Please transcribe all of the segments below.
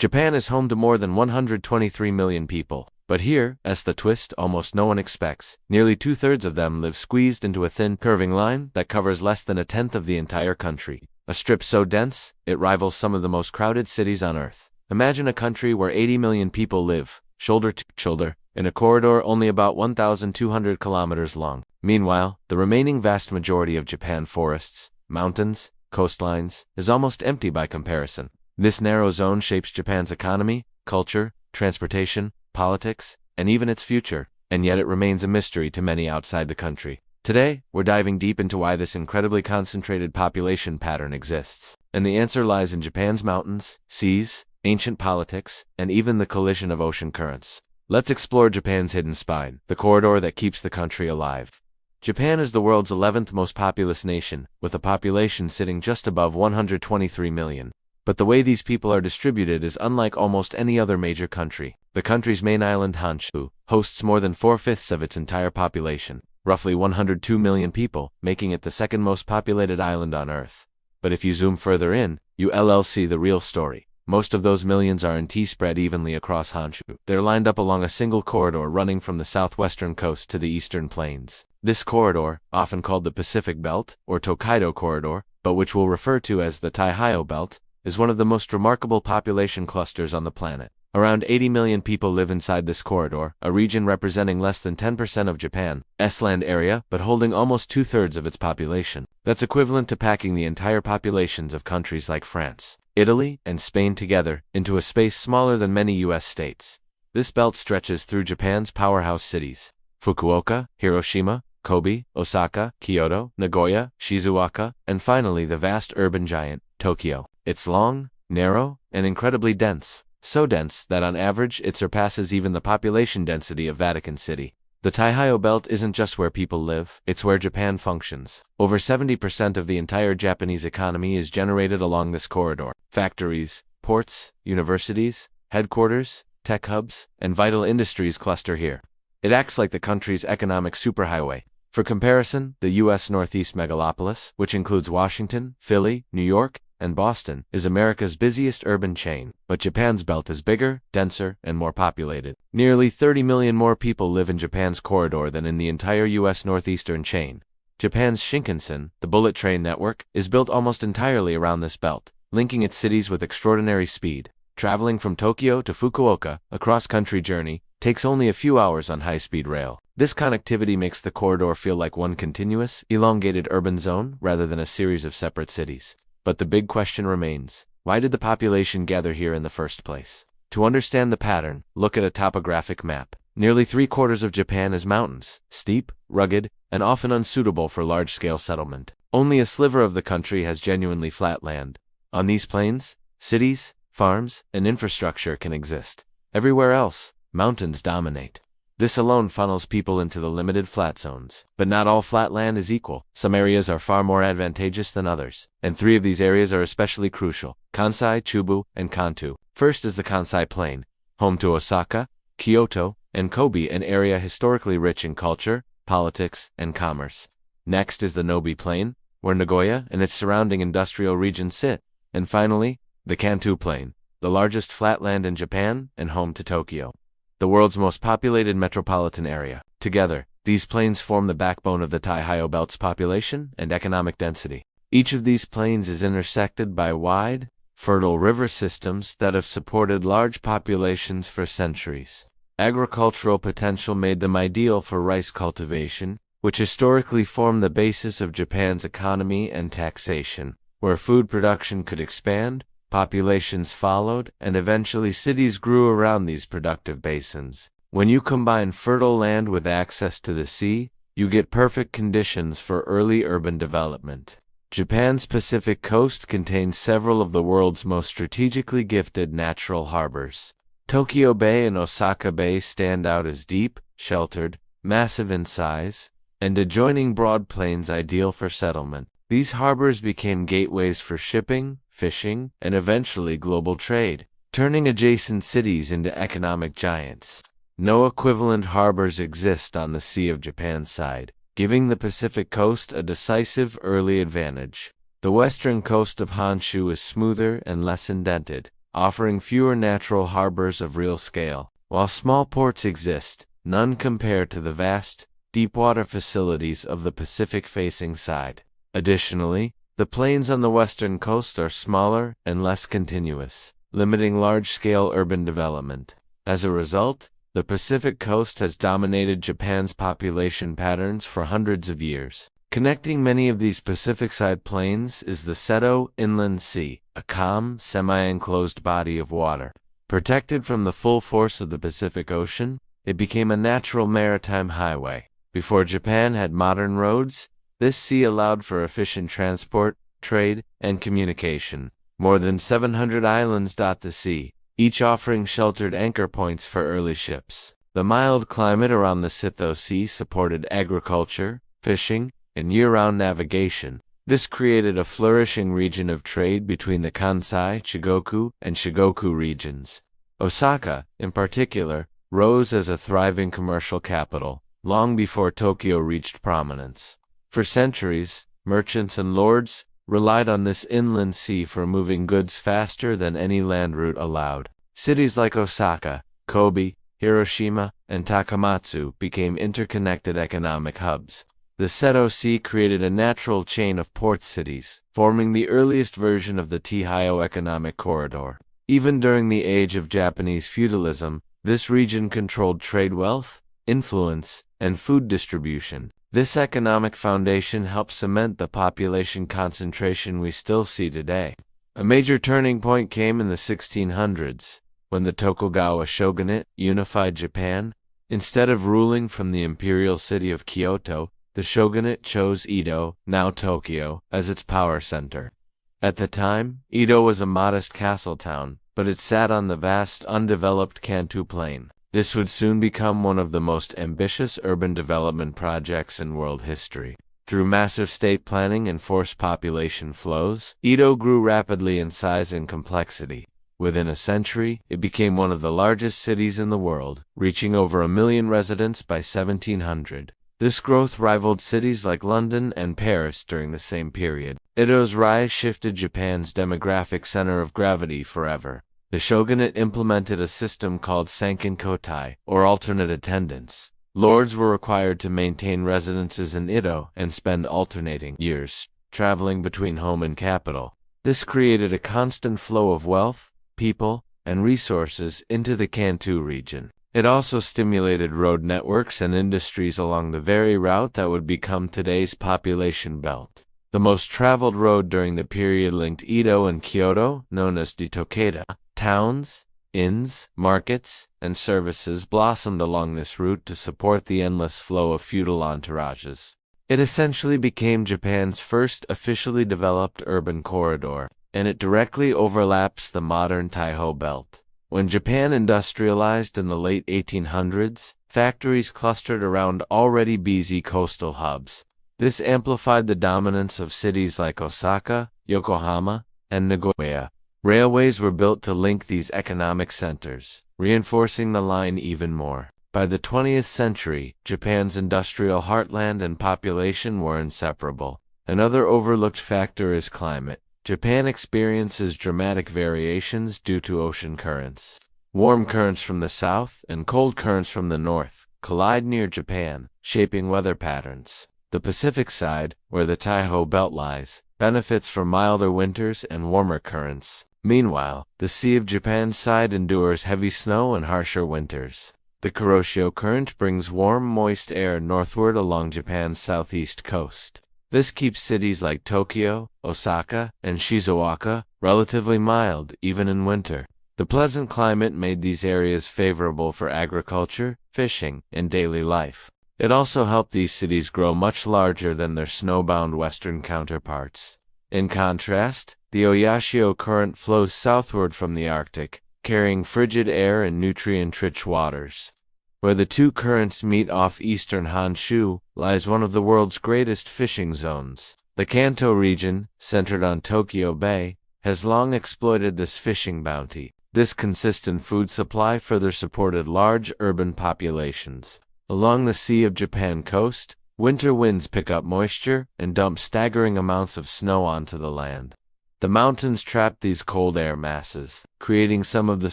Japan is home to more than 123 million people. But here, as the twist almost no one expects, nearly two-thirds of them live squeezed into a thin, curving line that covers less than a tenth of the entire country. A strip so dense, it rivals some of the most crowded cities on Earth. Imagine a country where 80 million people live, shoulder to shoulder, in a corridor only about 1,200 kilometers long. Meanwhile, the remaining vast majority of Japan forests, mountains, coastlines, is almost empty by comparison. This narrow zone shapes Japan's economy, culture, transportation, politics, and even its future, and yet it remains a mystery to many outside the country. Today, we're diving deep into why this incredibly concentrated population pattern exists. And the answer lies in Japan's mountains, seas, ancient politics, and even the collision of ocean currents. Let's explore Japan's hidden spine, the corridor that keeps the country alive. Japan is the world's 11th most populous nation, with a population sitting just above 123 million. But the way these people are distributed is unlike almost any other major country. The country's main island, Honshu, hosts more than 4/5 of its entire population, roughly 102 million people, making it the second most populated island on Earth. But if you zoom further in, you'll see the real story. Most of those millions aren't spread evenly across Honshu. They're lined up along a single corridor running from the southwestern coast to the eastern plains. This corridor, often called the Pacific Belt, or Tokaido Corridor, but which we'll refer to as the Taiheiyō Belt, is one of the most remarkable population clusters on the planet. Around 80 million people live inside this corridor, a region representing less than 10% of Japan's land area, but holding almost two-thirds of its population. That's equivalent to packing the entire populations of countries like France, Italy, and Spain together into a space smaller than many U.S. states. This belt stretches through Japan's powerhouse cities: Fukuoka, Hiroshima, Kobe, Osaka, Kyoto, Nagoya, Shizuoka, and finally the vast urban giant, Tokyo. It's long, narrow, and incredibly dense. So dense that on average it surpasses even the population density of Vatican City. The Taiheiyō Belt isn't just where people live, it's where Japan functions. Over 70% of the entire Japanese economy is generated along this corridor. Factories, ports, universities, headquarters, tech hubs, and vital industries cluster here. It acts like the country's economic superhighway. For comparison, the U.S. Northeast megalopolis, which includes Washington, Philly, New York, and Boston, is America's busiest urban chain, but Japan's belt is bigger, denser, and more populated. Nearly 30 million more people live in Japan's corridor than in the entire U.S. northeastern chain. Japan's Shinkansen, the bullet train network, is built almost entirely around this belt, linking its cities with extraordinary speed. Traveling from Tokyo to Fukuoka, a cross-country journey, takes only a few hours on high-speed rail. This connectivity makes the corridor feel like one continuous, elongated urban zone rather than a series of separate cities. But the big question remains: why did the population gather here in the first place? To understand the pattern, look at a topographic map. Nearly 3/4 of Japan is mountains, steep, rugged, and often unsuitable for large-scale settlement. Only a sliver of the country has genuinely flat land. On these plains, cities, farms, and infrastructure can exist. Everywhere else, mountains dominate. This alone funnels people into the limited flat zones. But not all flat land is equal. Some areas are far more advantageous than others, and 3 of these areas are especially crucial: Kansai, Chubu, and Kantō. First is the Kansai Plain, home to Osaka, Kyoto, and Kobe, an area historically rich in culture, politics, and commerce. Next is the Nōbi Plain, where Nagoya and its surrounding industrial regions sit. And finally, the Kantō Plain, the largest flatland in Japan and home to Tokyo, the world's most populated metropolitan area. Together, these plains form the backbone of the Taiheiyō Belt's population and economic density. Each of these plains is intersected by wide, fertile river systems that have supported large populations for centuries. Agricultural potential made them ideal for rice cultivation, which historically formed the basis of Japan's economy and taxation. Where food production could expand, populations followed, and eventually cities grew around these productive basins. When you combine fertile land with access to the sea, you get perfect conditions for early urban development. Japan's Pacific coast contains several of the world's most strategically gifted natural harbors. Tokyo Bay and Osaka Bay stand out as deep, sheltered, massive in size, and adjoining broad plains ideal for settlement. These harbors became gateways for shipping, fishing, and eventually global trade, turning adjacent cities into economic giants. No equivalent harbors exist on the Sea of Japan's side, giving the Pacific coast a decisive early advantage. The western coast of Honshu is smoother and less indented, offering fewer natural harbors of real scale. While small ports exist, none compare to the vast, deepwater facilities of the Pacific-facing side. Additionally, the plains on the western coast are smaller and less continuous, limiting large-scale urban development. As a result, the Pacific coast has dominated Japan's population patterns for hundreds of years. Connecting many of these Pacific-side plains is the Seto Inland Sea, a calm, semi-enclosed body of water. Protected from the full force of the Pacific Ocean, it became a natural maritime highway. Before Japan had modern roads, this sea allowed for efficient transport, trade, and communication. More than 700 islands dot the sea, each offering sheltered anchor points for early ships. The mild climate around the Seto Sea supported agriculture, fishing, and year-round navigation. This created a flourishing region of trade between the Kansai, Chigoku, and Shigoku regions. Osaka, in particular, rose as a thriving commercial capital, long before Tokyo reached prominence. For centuries, merchants and lords relied on this inland sea for moving goods faster than any land route allowed. Cities like Osaka, Kobe, Hiroshima, and Takamatsu became interconnected economic hubs. The Seto Sea created a natural chain of port cities, forming the earliest version of the Taiheiyō economic corridor. Even during the age of Japanese feudalism, this region controlled trade wealth, influence, and food distribution. This economic foundation helped cement the population concentration we still see today. A major turning point came in the 1600s, when the Tokugawa shogunate unified Japan. Instead of ruling from the imperial city of Kyoto, the shogunate chose Edo, now Tokyo, as its power center. At the time, Edo was a modest castle town, but it sat on the vast, undeveloped Kantō plain. This would soon become one of the most ambitious urban development projects in world history. Through massive state planning and forced population flows, Edo grew rapidly in size and complexity. Within a century, it became one of the largest cities in the world, reaching over 1 million residents by 1700. This growth rivaled cities like London and Paris during the same period. Edo's rise shifted Japan's demographic center of gravity forever. The shogunate implemented a system called Sankin-kotai, or alternate attendance. Lords were required to maintain residences in Edo and spend alternating years traveling between home and capital. This created a constant flow of wealth, people, and resources into the Kantō region. It also stimulated road networks and industries along the very route that would become today's population belt. The most traveled road during the period linked Edo and Kyoto, known as the Tokeda. Towns, inns, markets, and services blossomed along this route to support the endless flow of feudal entourages. It essentially became Japan's first officially developed urban corridor, and it directly overlaps the modern Taiheiyō Belt. When Japan industrialized in the late 1800s, factories clustered around already busy coastal hubs. This amplified the dominance of cities like Osaka, Yokohama, and Nagoya. Railways were built to link these economic centers, reinforcing the line even more. By the 20th century, Japan's industrial heartland and population were inseparable. Another overlooked factor is climate. Japan experiences dramatic variations due to ocean currents. Warm currents from the south and cold currents from the north collide near Japan, shaping weather patterns. The Pacific side, where the Taiheiyō Belt lies, benefits from milder winters and warmer currents. Meanwhile, the Sea of Japan's side endures heavy snow and harsher winters. The Kuroshio Current brings warm, moist air northward along Japan's southeast coast. This keeps cities like Tokyo, Osaka, and Shizuoka relatively mild even in winter. The pleasant climate made these areas favorable for agriculture, fishing, and daily life. It also helped these cities grow much larger than their snowbound western counterparts. In contrast, the Oyashio Current flows southward from the Arctic, carrying frigid air and nutrient-rich waters. Where the two currents meet off eastern Honshu lies one of the world's greatest fishing zones. The Kantō region, centered on Tokyo Bay, has long exploited this fishing bounty. This consistent food supply further supported large urban populations. Along the Sea of Japan coast, winter winds pick up moisture and dump staggering amounts of snow onto the land. The mountains trap these cold air masses, creating some of the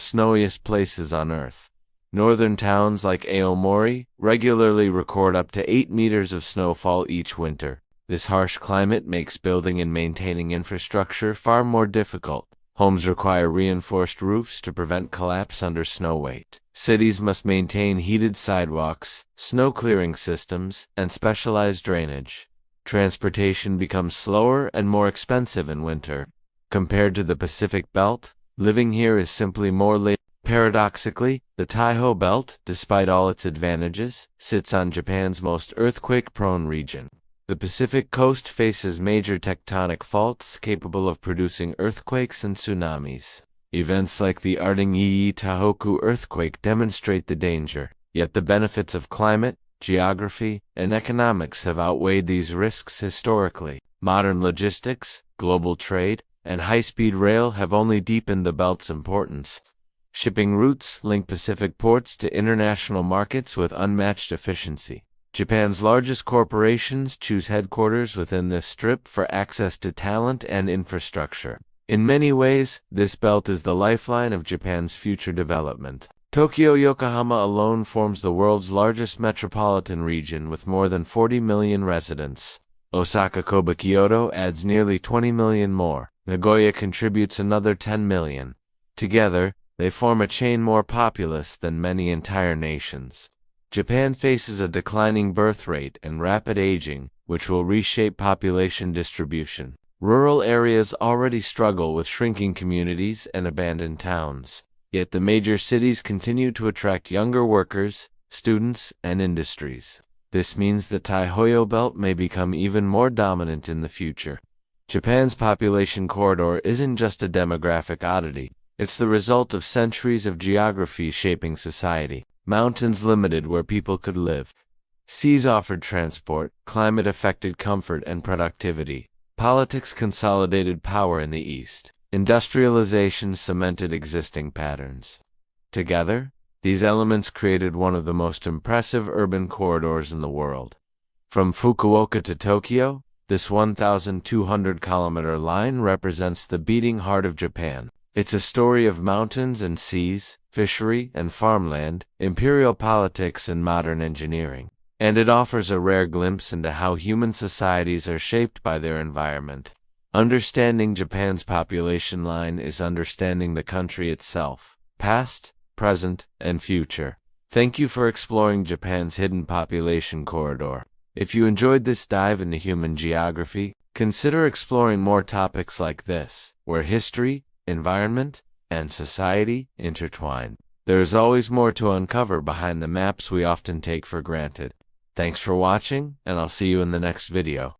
snowiest places on Earth. Northern towns like Aomori regularly record up to 8 meters of snowfall each winter. This harsh climate makes building and maintaining infrastructure far more difficult. Homes require reinforced roofs to prevent collapse under snow weight. Cities must maintain heated sidewalks, snow clearing systems, and specialized drainage. Transportation becomes slower and more expensive in winter. Compared to the Pacific Belt, living here is simply more laborious. Paradoxically, the Taiheiyō Belt, despite all its advantages, sits on Japan's most earthquake-prone region. The Pacific coast faces major tectonic faults capable of producing earthquakes and tsunamis. Events like the Arding-Iyi Tohoku earthquake demonstrate the danger, yet the benefits of climate, geography, and economics have outweighed these risks historically. Modern logistics, global trade, and high-speed rail have only deepened the belt's importance. Shipping routes link Pacific ports to international markets with unmatched efficiency. Japan's largest corporations choose headquarters within this strip for access to talent and infrastructure. In many ways, this belt is the lifeline of Japan's future development. Tokyo-Yokohama alone forms the world's largest metropolitan region with more than 40 million residents. Osaka-Kobe-Kyoto adds nearly 20 million more. Nagoya contributes another 10 million. Together, they form a chain more populous than many entire nations. Japan faces a declining birth rate and rapid aging, which will reshape population distribution. Rural areas already struggle with shrinking communities and abandoned towns. Yet the major cities continue to attract younger workers, students, and industries. This means the Taiheiyō Belt may become even more dominant in the future. Japan's population corridor isn't just a demographic oddity. It's the result of centuries of geography shaping society. Mountains limited where people could live. Seas offered transport, climate affected comfort and productivity. Politics consolidated power in the east. Industrialization cemented existing patterns. Together, these elements created one of the most impressive urban corridors in the world. From Fukuoka to Tokyo, this 1,200-kilometer line represents the beating heart of Japan. It's a story of mountains and seas, fishery and farmland, imperial politics and modern engineering. And it offers a rare glimpse into how human societies are shaped by their environment. Understanding Japan's population line is understanding the country itself, past, present, and future. Thank you for exploring Japan's hidden population corridor. If you enjoyed this dive into human geography, consider exploring more topics like this, where history, environment, and society intertwine. There is always more to uncover behind the maps we often take for granted. Thanks for watching, and I'll see you in the next video.